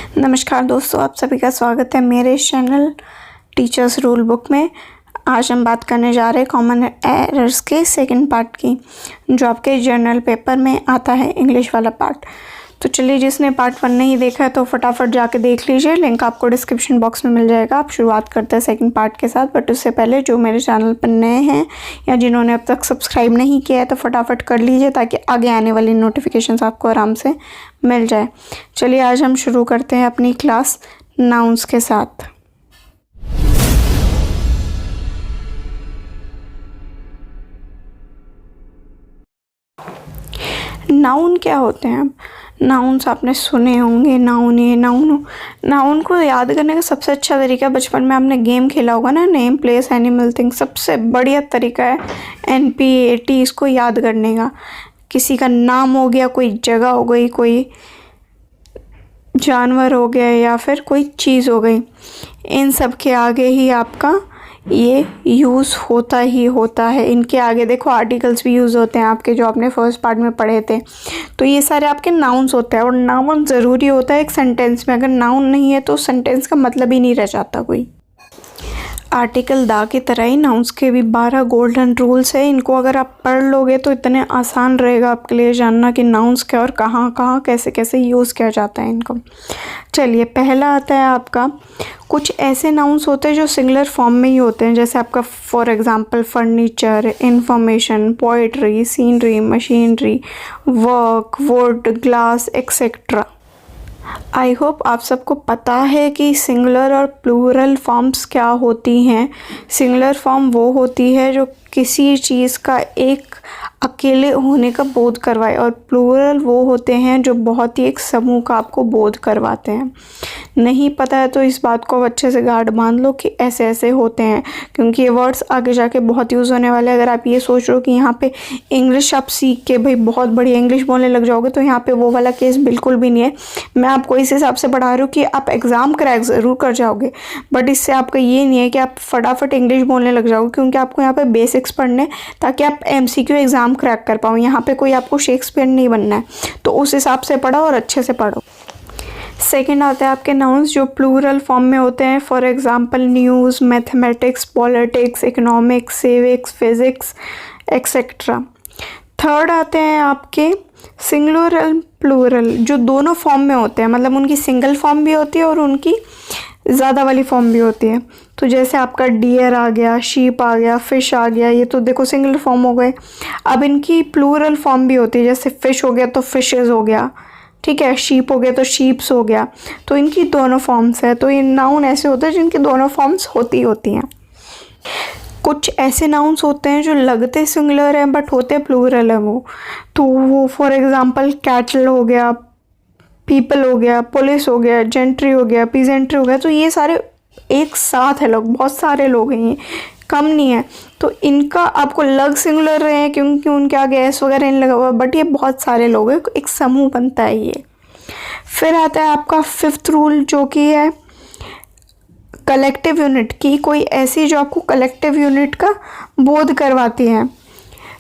नमस्कार दोस्तों, आप सभी का स्वागत है मेरे चैनल टीचर्स रूल बुक में। आज हम बात करने जा रहे हैं कॉमन एरर्स के सेकंड पार्ट की, जो आपके जर्नल पेपर में आता है, इंग्लिश वाला पार्ट। तो चलिए, जिसने पार्ट 1 नहीं देखा है तो फटाफट जाके देख लीजिए, लिंक आपको डिस्क्रिप्शन बॉक्स में मिल जाएगा। आप शुरुआत करते हैं सेकंड पार्ट के साथ, बट उससे पहले जो मेरे चैनल पर नए हैं या जिन्होंने अब तक सब्सक्राइब नहीं किया है तो फटाफट कर लीजिए, ताकि आगे आने वाली नोटिफिकेशंस आपको आराम से मिल जाए। चलिए, आज हम शुरू करते हैं अपनी क्लास नाउन्स के साथ। नाउन क्या होते हैं? नाउन्स आपने सुने होंगे, नाउन को याद करने का सबसे अच्छा तरीका, बचपन में आपने गेम खेला होगा ना, नेम प्लेस एनिमल थिंग, सबसे बढ़िया तरीका है NPAT इसको याद करने का। किसी का नाम हो गया, कोई जगह हो गई, कोई जानवर हो गया, या फिर कोई चीज़ हो गई, इन सब के आगे ही आपका ये यूज़ होता ही होता है। इनके आगे देखो आर्टिकल्स भी यूज़ होते हैं आपके, जो आपने फर्स्ट पार्ट में पढ़े थे। तो ये सारे आपके नाउन्स होते हैं, और नाउन ज़रूरी होता है एक सेंटेंस में। अगर नाउन नहीं है तो सेंटेंस का मतलब ही नहीं रह जाता कोई। आर्टिकल दा की तरह ही नाउन्स के भी 12 गोल्डन रूल्स है। इनको अगर आप पढ़ लोगे तो इतने आसान रहेगा आपके लिए जानना कि नाउन्स क्या और कहाँ कहाँ कैसे कैसे यूज़ किया जाता है इनको। चलिए, पहला आता है आपका, कुछ ऐसे नाउन्स होते हैं जो सिंगुलर फॉर्म में ही होते हैं, जैसे आपका for example furniture, information, poetry, scenery, machinery, work, would, glass, etcetera. I hope आप सबको पता है कि सिंगुलर और प्लूरल फॉर्म्स क्या होती हैं। सिंगुलर फॉर्म वो होती है जो किसी चीज़ का एक अकेले होने का बोध करवाए, और प्लूरल वो होते हैं जो बहुत ही एक समूह का आपको बोध करवाते हैं। नहीं पता है तो इस बात को अच्छे से गार्ड मान लो कि ऐसे ऐसे होते हैं, क्योंकि ये वर्ड्स आगे जाके बहुत यूज़ होने वाले हैं। अगर आप ये सोच रहे हो कि यहाँ पे इंग्लिश आप सीख के भाई बहुत बढ़िया इंग्लिश बोलने लग जाओगे, तो यहाँ पे वो वाला केस बिल्कुल भी नहीं है। मैं आपको इस हिसाब से पढ़ा रही हूँ कि आप एग्ज़ाम क्रैक ज़रूर कर जाओगे, बट इससे आपका ये नहीं है कि आप फटाफट इंग्लिश बोलने लग जाओगे, क्योंकि आपको यहाँ पे बेसिक्स पढ़ने ताकि आप MCQ एग्ज़ाम क्रैक कर पाओ। यहाँ पे कोई आपको शेक्सपियर नहीं बनना है, तो उस हिसाब से पढ़ो और अच्छे से पढ़ो। सेकेंड आता है आपके नाउन्स जो प्लूरल फॉर्म में होते हैं, for example news, mathematics, politics, economics, civics, physics, etcetera. Third आते हैं आपके सिंगुलर प्लूरल, जो दोनों फॉर्म में होते हैं, मतलब उनकी सिंगल फॉर्म भी होती है और उनकी ज़्यादा वाली फॉर्म भी होती है। तो जैसे आपका डियर आ गया, शीप आ गया, फ़िश आ गया, ये तो देखो सिंगल फॉर्म हो गए। अब इनकी प्लूरल फॉर्म भी होती है, जैसे फ़िश हो गया तो फिशेज़ हो गया, ठीक है, शीप हो गया तो शीप्स हो गया। तो इनकी दोनों फॉर्म्स है। तो ये नाउन ऐसे होते हैं जिनकी दोनों फॉर्म्स होती हैं। कुछ ऐसे नाउन्स होते हैं जो लगते सिंगुलर हैं बट होते प्लूरल है वो। तो वो फॉर एग्जांपल कैटल हो गया, पीपल हो गया, पुलिस हो गया, जेंट्री हो गया, पीजेंट्री हो गया। तो ये सारे एक साथ है, लोग बहुत सारे लोग हैं, ये कम नहीं है। तो इनका आपको लग सिंगुलर रहे हैं क्योंकि उनके आगे एस वगैरह नहीं लगा हुआ, बट ये बहुत सारे लोग हैं, एक समूह बनता है ये। फिर आता है आपका 5th रूल, जो कि है कलेक्टिव यूनिट की, कोई ऐसी जो आपको कलेक्टिव यूनिट का बोध करवाती है।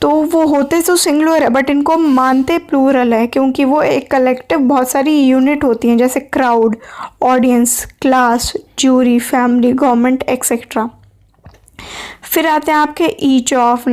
तो वो होते तो सिंगुलर है बट इनको मानते प्लूरल है, क्योंकि वो एक कलेक्टिव बहुत सारी यूनिट होती हैं, जैसे crowd, audience, class, jury, family, government, etcetera. फिर आते हैं आपके ईच ऑफ,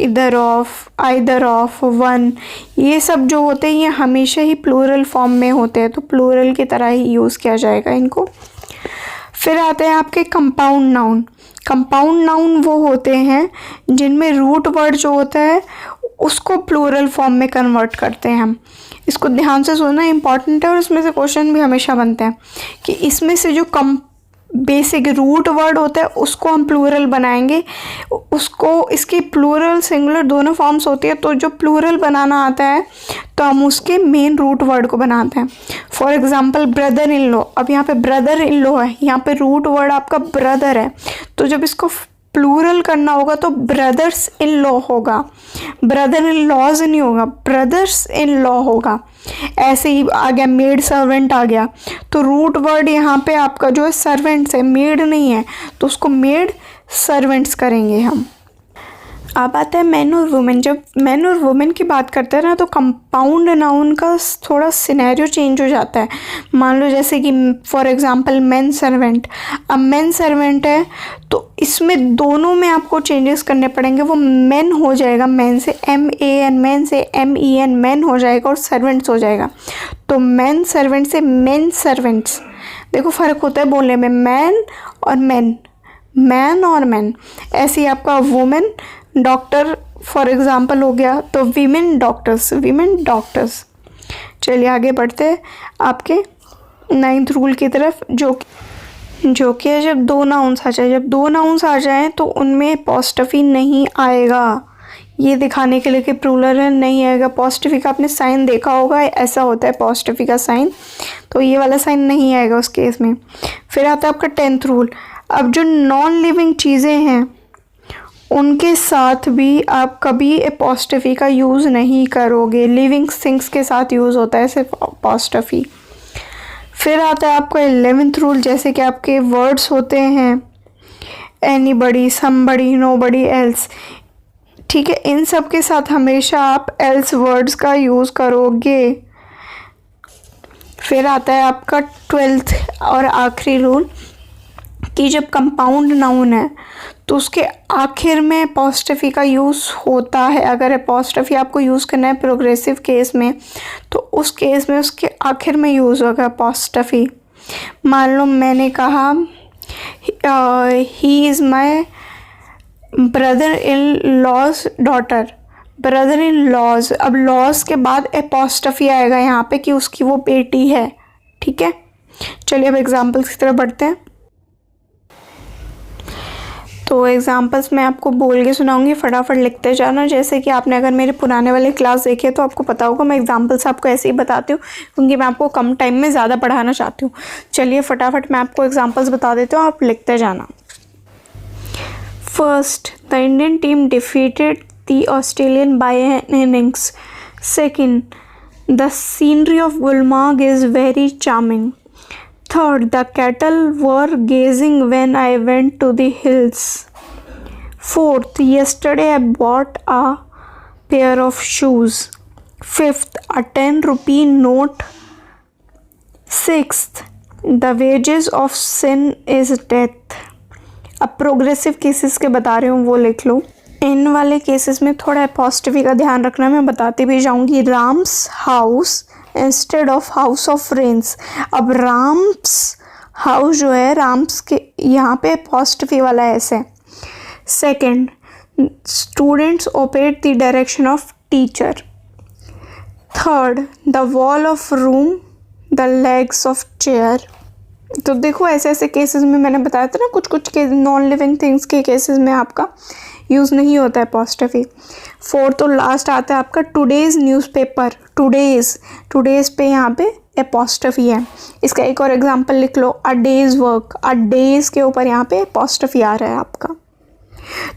इधर ऑफ, आइदर ऑफ, वन। ये सब जो होते हैं ये हमेशा ही प्लूरल फॉर्म में होते हैं, तो प्लूरल की तरह ही यूज़ किया जाएगा इनको। फिर आते हैं आपके कंपाउंड नाउन। कंपाउंड नाउन वो होते हैं जिनमें रूट वर्ड जो होता है उसको प्लूरल फॉर्म में कन्वर्ट करते हैं हम। इसको ध्यान से सुनना इंपॉर्टेंट है, और इसमें से क्वेश्चन भी हमेशा बनते हैं कि इसमें से जो बेसिक रूट वर्ड होता है उसको हम प्लूरल बनाएंगे, उसको इसकी प्लूरल सिंगुलर दोनों फॉर्म्स होती है। तो जो प्लूरल बनाना आता है तो हम उसके मेन रूट वर्ड को बनाते हैं। For example brother in law, अब यहाँ पे ब्रदर इन लॉ है, यहाँ पे रूट वर्ड आपका ब्रदर है, तो जब इसको प्लूरल करना होगा तो ब्रदर्स इन लॉ होगा, ब्रदर इन लॉज नहीं होगा, ब्रदर्स इन लॉ होगा। ऐसे ही आ गया मेड सर्वेंट आ गया, तो रूट वर्ड यहाँ पे आपका जो है सर्वेंट्स है, मेड नहीं है, तो उसको मेड सर्वेंट्स करेंगे हम। अब आता है मैन और वुमेन। जब मैन और वुमेन की बात करते हैं ना तो कंपाउंड नाउन का थोड़ा सिनेरियो चेंज हो जाता है। मान लो जैसे कि फॉर एग्जांपल मैन सर्वेंट। अब मैन सर्वेंट है तो इसमें दोनों में आपको चेंजेस करने पड़ेंगे। वो मैन हो जाएगा, मैन से MAN, मैन से MEN, मैन हो जाएगा और सर्वेंट्स हो जाएगा। तो मैन सर्वेंट से मैन सर्वेंट्स। देखो फ़र्क होता है बोलने में, मैन और मैन, मैन और मैन। ऐसे ही आपका वुमेन डॉक्टर फॉर एग्जांपल हो गया, तो वीमेन डॉक्टर्स, वीमेन डॉक्टर्स। चलिए आगे बढ़ते हैं आपके 9th रूल की तरफ, जो कि है जब दो नाउन्स आ जाए। जब दो नाउन्स आ जाएं तो उनमें अपॉस्ट्रोफी नहीं आएगा। ये दिखाने के लिए कि प्लूरल है, नहीं आएगा। अपॉस्ट्रोफी का आपने साइन देखा होगा, ऐसा होता है अपॉस्ट्रोफी का साइन, तो ये वाला साइन नहीं आएगा उस केस में। फिर आता है आपका 10th रूल। अब जो नॉन लिविंग चीज़ें हैं उनके साथ भी आप कभी अपॉस्ट्रोफी का यूज़ नहीं करोगे। लिविंग थिंग्स के साथ यूज़ होता है सिर्फ अपॉस्ट्रोफी। फिर आता है आपका 11th रूल, जैसे कि आपके वर्ड्स होते हैं एनीबडी, समबडी, नोबडी, एल्स, ठीक है, इन सब के साथ हमेशा आप एल्स वर्ड्स का यूज़ करोगे। फिर आता है आपका 12th और आखिरी रूल कि जब कंपाउंड नाउन है तो उसके आखिर में अपॉस्ट्रोफी का यूज़ होता है। अगर अपॉस्ट्रोफी आपको यूज़ करना है प्रोग्रेसिव केस में तो उस केस में उसके आखिर में यूज़ होगा अपॉस्ट्रोफी। मान लो मैंने कहा he is my brother in law's daughter, brother in law's. अब लॉज के बाद अपॉस्ट्रोफी आएगा यहाँ पे कि उसकी वो बेटी है, ठीक है। चलिए अब एग्जाम्पल्स की तरफ बढ़ते हैं। तो एग्जाम्पल्स मैं आपको बोल के सुनाऊंगी, फटाफट लिखते जाना। जैसे कि आपने अगर मेरे पुराने वाले क्लास देखे तो आपको पता होगा मैं एग्जाम्पल्स आपको ऐसे ही बताती हूँ क्योंकि मैं आपको कम टाइम में ज़्यादा पढ़ाना चाहती हूँ। चलिए फटाफट मैं आपको एग्जाम्पल्स बता देती हूँ, आप लिखते जाना। First, the Indian team defeated the Australian by an innings. Second, the scenery of Gulmarg is very charming. Third, the cattle were gazing when I went to the hills. Fourth, yesterday I bought a pair of shoes. Fifth, a 10-rupee note. Sixth, the wages of sin is death. अब progressive cases के बता रही हूँ, वो लिख लो। इन वाले cases में थोड़ा अपॉस्ट्रोफी का ध्यान रखना, मैं बताती भी जाऊँगी। Ram's house instead of house of Reigns. अब राम्स हाउस जो है, राम्स के यहाँ पे अपॉस्ट्रोफी वाला ऐसे। Second, students obeyed the direction of teacher. Third, the wall of room, the legs of chair. तो देखो ऐसे ऐसे केसेस में मैंने बताया था ना, कुछ कुछ के नॉन लिविंग थिंग्स के केसेस में आपका यूज़ नहीं होता है अपॉस्ट्रोफी। फोर्थ और लास्ट आता है आपका टुडेज़ न्यूज़पेपर। टुडेज़ पे यहाँ पे अपॉस्ट्रोफी है। इसका एक और एग्जांपल लिख लो, अ डेज़ वर्क। अ डेज़ के ऊपर यहाँ पे अपॉस्ट्रोफी आ रहा है आपका।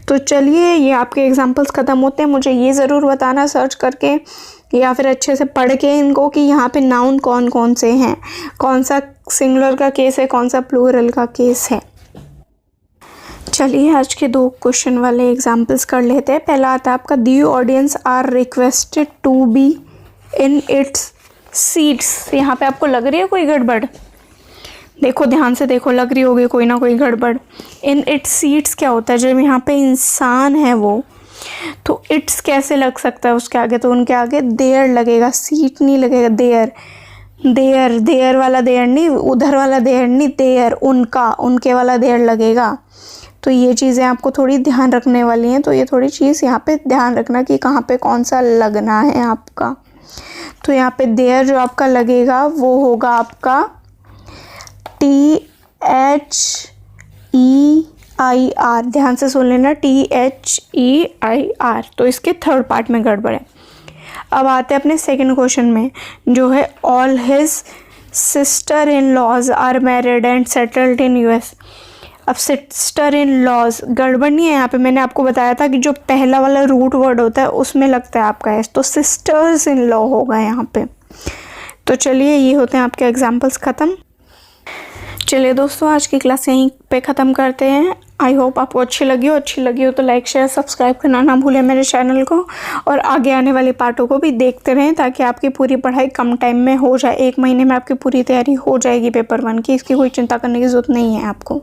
तो चलिए ये आपके एग्जांपल्स ख़त्म होते हैं। मुझे ये ज़रूर बताना सर्च करके या फिर अच्छे से पढ़ के इनको कि यहाँ पे नाउन कौन कौन से हैं, कौन सा सिंगुलर का केस है, कौन सा प्लूरल का केस है। चलिए आज के 2 क्वेश्चन वाले एग्जांपल्स कर लेते हैं। पहला आता है आपका, the audience are requested to be in its seats. यहाँ पे आपको लग रही है कोई गड़बड़? देखो ध्यान से देखो, लग रही होगी कोई ना कोई गड़बड़। इन इट्स सीट्स क्या होता है? जब यहाँ पे इंसान है वो, तो इट्स कैसे लग सकता है उसके आगे? तो उनके आगे देयर लगेगा, सीट नहीं लगेगा। देयर वाला देयर नहीं, उधर वाला देयर नहीं, देयर उनका, उनके वाला देयर लगेगा। तो ये चीज़ें आपको थोड़ी ध्यान रखने वाली हैं। तो ये थोड़ी चीज़ यहाँ पे ध्यान रखना कि कहाँ पे कौन सा लगना है आपका। तो यहाँ पे देयर जो आपका लगेगा वो होगा आपका THEIR। ध्यान से सुन लेना, THEIR। तो इसके थर्ड पार्ट में गड़बड़ है। अब आते हैं अपने सेकंड क्वेश्चन में, जो है all his sister in laws are married and settled in US। अब सिस्टर इन लॉज गड़बड़ नहीं है यहाँ पे। मैंने आपको बताया था कि जो पहला वाला रूट वर्ड होता है उसमें लगता है आपका एस, तो सिस्टर्स इन लॉ होगा यहाँ पे। तो चलिए ये होते हैं आपके एग्जाम्पल्स ख़त्म। चलिए दोस्तों, आज की क्लास यहीं पे ख़त्म करते हैं। आई होप आपको अच्छी लगी हो तो लाइक शेयर सब्सक्राइब करना ना भूलें मेरे चैनल को, और आगे आने वाले पार्टों को भी देखते रहें ताकि आपकी पूरी पढ़ाई कम टाइम में हो जाए। 1 महीने में आपकी पूरी तैयारी हो जाएगी पेपर 1 की, इसकी कोई चिंता करने की ज़रूरत नहीं है आपको।